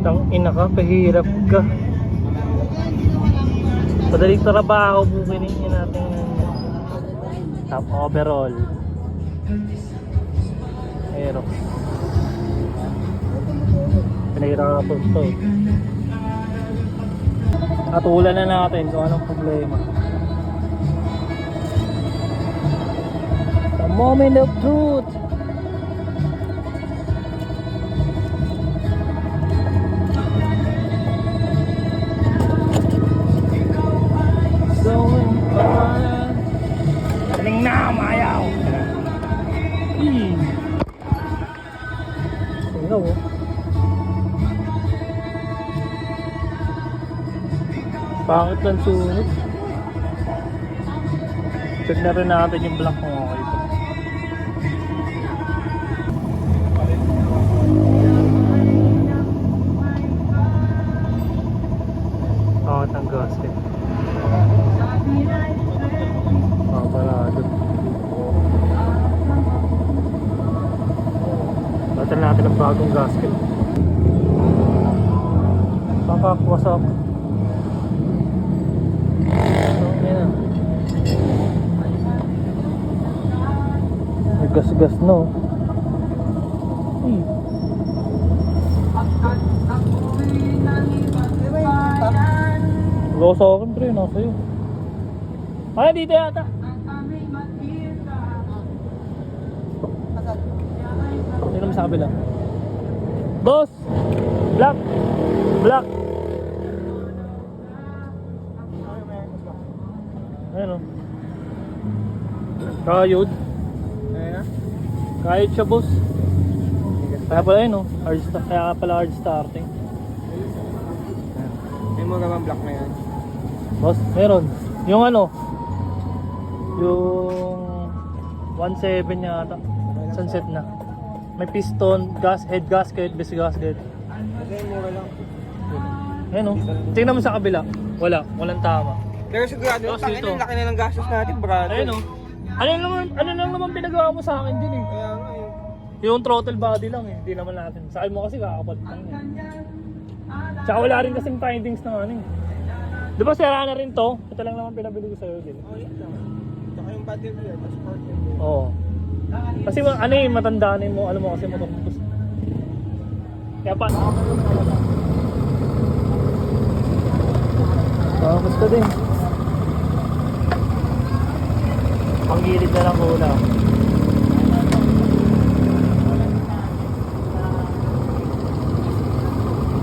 Tang ina ka, pahirap ka. Padaling trabaho, bukinin natin. Top overall. Aerox. Pinahirapan to eh. Atulan na natin kung anong problema. The moment of truth. Going on. Galing na, mayaw. Tingnan mo. Pangit lang sunod. Check na rin natin yung block kung okay ito. Pangit ang gasket. Parado. Natin natin ang bagong gasket. Papakwasak. Gas-gas no. Wala sa akin pre, nasa iyo. Ay, dito yata. Hindi naman sa kabila. Boss! Black! Black! Ayan o. Kayod. Kahit siya boss. Kaya pala yun o. Kaya pala hard starting. May mga bang block na yan? Boss, meron. Yung ano, yung 1.7 yata. Sunset na. May piston, head gasket, base gasket. Kasi mura lang. Ayan o. Tingnan mo sa kabila. Walang tama. Pero sigurado, Boss, tangin dito. ang laki na ng gastos natin, brother. Ayun o. Ano lang naman pinagawa mo sa akin din eh. Kaya nga yun. Yung throttle body lang eh. Hindi naman natin. Sa akin mo kasi kakapal lang eh. Tsaka wala rin kasing findings ng ano eh. Di ba sira na rin to? Ito lang naman pinabili ko sa'yo din. Oh, yun lang. Tsaka yung battery gear, mas sport yun. Oo. Kasi ano eh, matanda na mo. Alam mo kasi matutupos. Kaya pa. Gusto din. Panggilid na lang kulang.